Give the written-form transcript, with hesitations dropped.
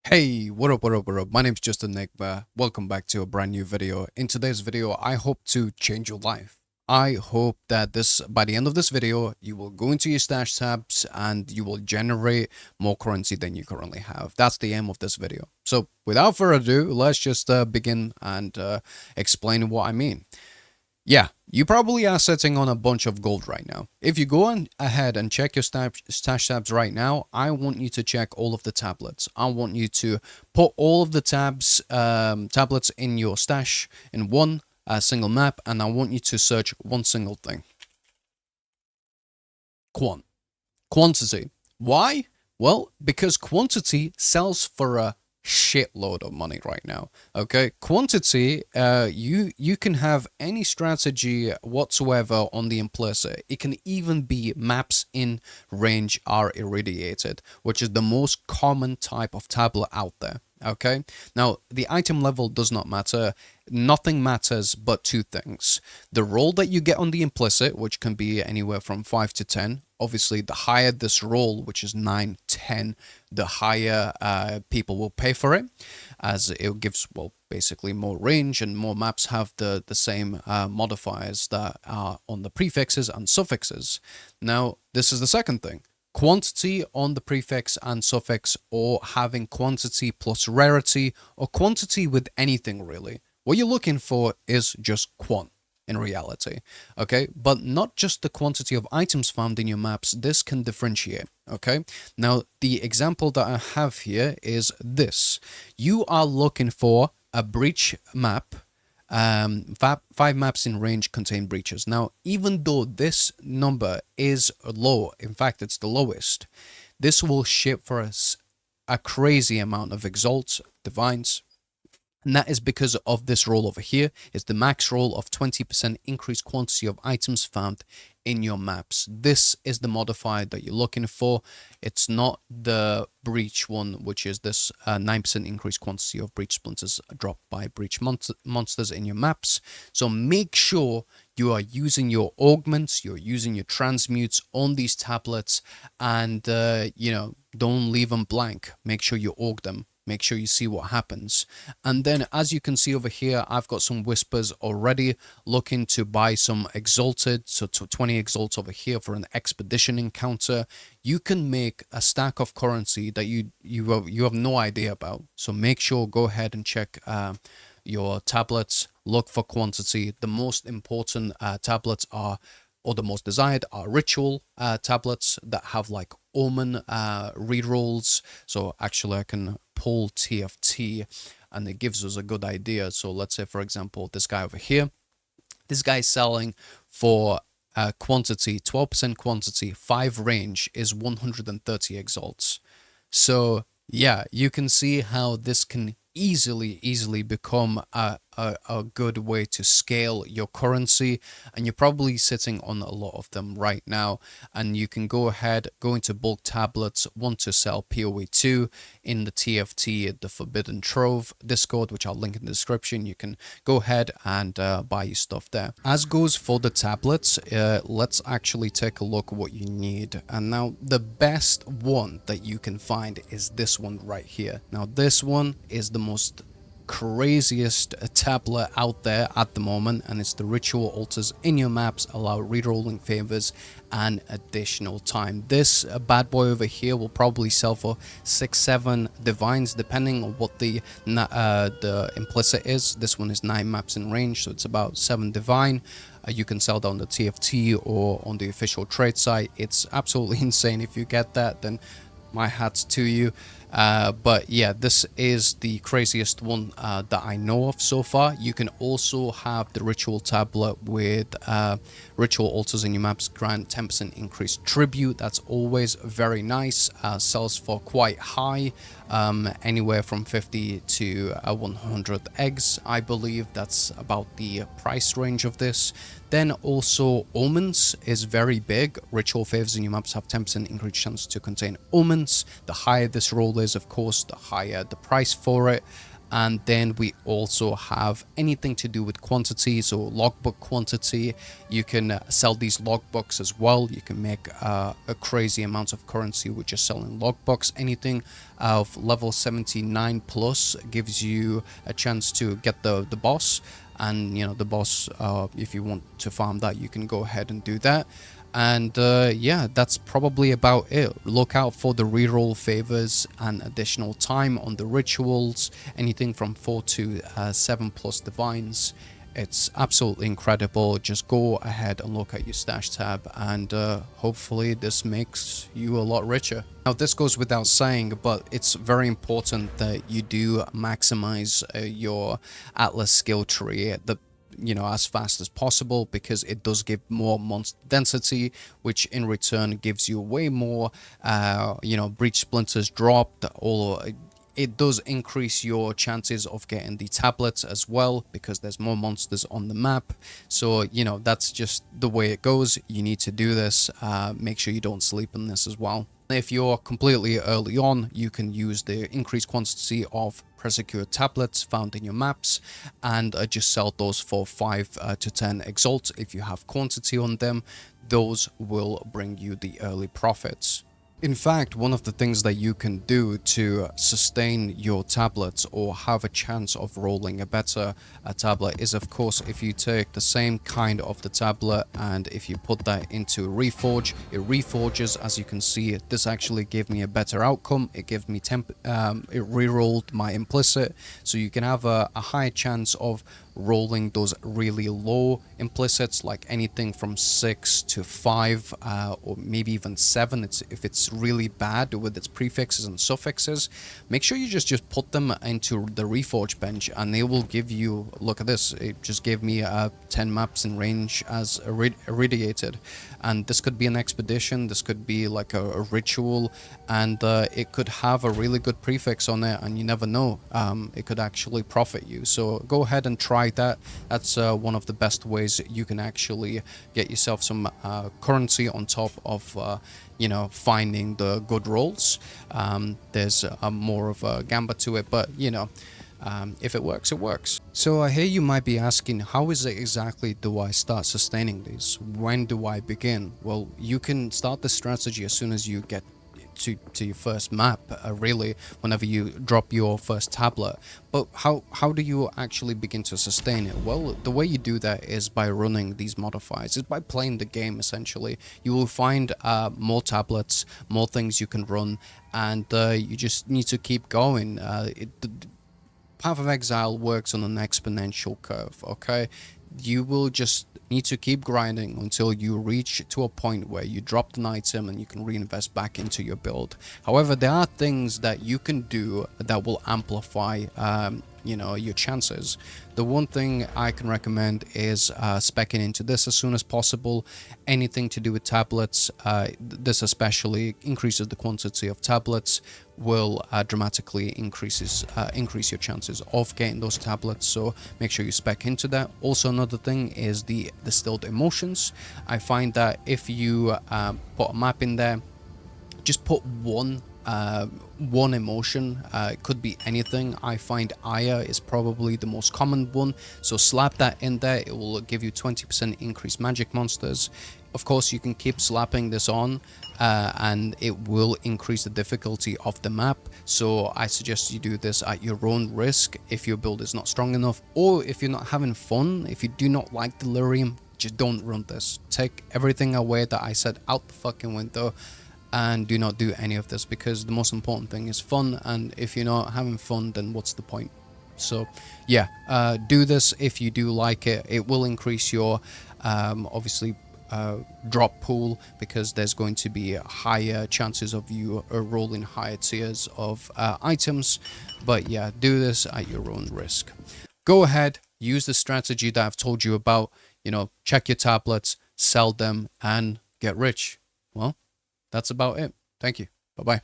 Hey, what up, what up, what up? My name's Just Enigma. Welcome back to a brand new video. In today's video, I hope to change your life. I hope that by the end of this video, you will go into your stash tabs and you will generate more currency than you currently have. That's the aim of this video. So without further ado, let's just begin and explain what I mean. Yeah, you probably are sitting on a bunch of gold right now. If you go on ahead and check your stash tabs right now, I want you to check all of the tablets. I want you to put all of the tablets in your stash in one single map, and I want you to search one single thing. Quantity. Why? Well, because quantity sells for a shitload of money right now. Okay, quantity, you can have any strategy whatsoever on the implicit. It can even be maps in range are irradiated, which is the most common type of tablet out there. Okay, now the item level does not matter. Nothing matters but two things: the roll that you get on the implicit, which can be anywhere from 5 to 10. Obviously, the higher this roll, which is 9, 10, the higher people will pay for it, as it gives, well, basically more range, and more maps have the same modifiers that are on the prefixes and suffixes. Now, this is the second thing: quantity on the prefix and suffix, or having quantity plus rarity, or quantity with anything really. What you're looking for is just quant in reality, okay? But not just the quantity of items found in your maps. This can differentiate, okay? Now, the example that I have here is this. You are looking for a breach map. 5 maps in range contain breaches. Now, even though this number is low, in fact, it's the lowest, this will ship for us a crazy amount of exalts, divines, and that is because of this roll over here. It's the max roll of 20% increased quantity of items found in your maps. This is the modifier that you're looking for. It's not the breach one, which is this 9% increased quantity of breach splinters dropped by breach monsters in your maps. So make sure you are using your augments, you're using your transmutes on these tablets, and don't leave them blank. Make sure you aug them. Make sure you see what happens. And then, as you can see over here, I've got some whispers already looking to buy some exalted. So 20 exalts over here for an expedition encounter. You can make a stack of currency that you have no idea about. So make sure, go ahead and check your tablets. Look for quantity. The most important tablets are, or the most desired, are ritual tablets that have like omen rerolls. So actually I can pull TFT and it gives us a good idea. So let's say, for example, this guy over here, this guy is selling for quantity, 12% quantity, 5 range is 130 exalts. So yeah, you can see how this can easily become a good way to scale your currency, and you're probably sitting on a lot of them right now. And you can go ahead, go into bulk tablets, want to sell POE2 in the TFT, the Forbidden Trove Discord, which I'll link in the description. You can go ahead and buy your stuff there. As goes for the tablets, let's actually take a look at what you need. And now the best one that you can find is this one right here. Now this one is the most craziest tablet out there at the moment, and it's the ritual altars in your maps allow rerolling favors and additional time. This bad boy over here will probably sell for 6-7 divines depending on what the implicit is. This one is 9 maps in range, so it's about 7 divine. You can sell that on the TFT or on the official trade site. It's absolutely insane. If you get that, then my hat's to you. But yeah, this is the craziest one that I know of so far. You can also have the ritual tablet with ritual altars in your maps grant 10% increased tribute. That's always very nice. Sells for quite high, anywhere from 50 to 100 eggs, I believe. That's about the price range of this. Then also omens is very big. Ritual favors in your maps have 10% increased chance to contain omens. The higher this roll is, of course, the higher the price for it. And then we also have anything to do with quantity, so logbook quantity. You can sell these logbooks as well. You can make a crazy amount of currency with just selling logbooks. Anything of level 79 plus gives you a chance to get the boss. And the boss, if you want to farm that, you can go ahead and do that. And yeah, that's probably about it. Look out for the reroll favors and additional time on the rituals, anything from 4 to 7 plus divines. It's absolutely incredible. Just go ahead and look at your stash tab, and hopefully this makes you a lot richer. Now, this goes without saying, but it's very important that you do maximize your Atlas skill tree as fast as possible, because it does give more monster density, which in return gives you way more breach splinters dropped. Or it does increase your chances of getting the tablets as well, because there's more monsters on the map. So that's just the way it goes. You need to do this. Make sure you don't sleep on this as well. If you're completely early on, you can use the increased quantity of pre-secured tablets found in your maps, and just sell those for 5 to 10 exalt. If you have quantity on them, those will bring you the early profits. In fact, one of the things that you can do to sustain your tablets or have a chance of rolling a better tablet is, of course, if you take the same kind of the tablet and if you put that into Reforge, it reforges. As you can see, this actually gave me a better outcome. It gave me it re-rolled my implicit, so you can have a high chance of rolling those really low implicits, like anything from 6 to 5 or maybe even 7. If it's really bad with its prefixes and suffixes, make sure you just put them into the Reforge bench, and they will give you, look at this, it just gave me 10 maps in range as irradiated. And this could be an expedition, this could be like a ritual, and it could have a really good prefix on it, and you never know, it could actually profit you. So go ahead and try that. That's one of the best ways you can actually get yourself some currency on top of finding the good rolls. There's more of a gambit to it, but if it works, it works. So here you might be asking, how is it exactly do I start sustaining these? When do I begin? Well, you can start the strategy as soon as you get to your first map, really, whenever you drop your first tablet. But how do you actually begin to sustain it? Well, the way you do that is by running these modifiers, is by playing the game. Essentially, you will find more tablets, more things you can run, and you just need to keep going. The Path of Exile works on an exponential curve, okay? You will just need to keep grinding until you reach to a point where you dropped an item and you can reinvest back into your build. However, there are things that you can do that will amplify your chances. The one thing I can recommend is speccing into this as soon as possible. Anything to do with tablets, this especially increases the quantity of tablets, will dramatically increase your chances of getting those tablets. So make sure you spec into that. Also, another thing is the distilled emotions. I find that if you put a map in there, just put one emotion. It could be anything. I find Aya is probably the most common one, so slap that in there. It will give you 20% increased magic monsters. Of course, you can keep slapping this on and it will increase the difficulty of the map. So I suggest you do this at your own risk if your build is not strong enough, or if you're not having fun, if you do not like Delirium, just don't run this. Take everything away that I said out the fucking window and do not do any of this, because the most important thing is fun, and if you're not having fun, then what's the point? So yeah, do this if you do like it. It will increase your obviously drop pool, because there's going to be higher chances of you rolling higher tiers of items. But yeah, do this at your own risk. Go ahead, use the strategy that I've told you about. Check your tablets, sell them, and get rich. Well, that's about it. Thank you. Bye-bye.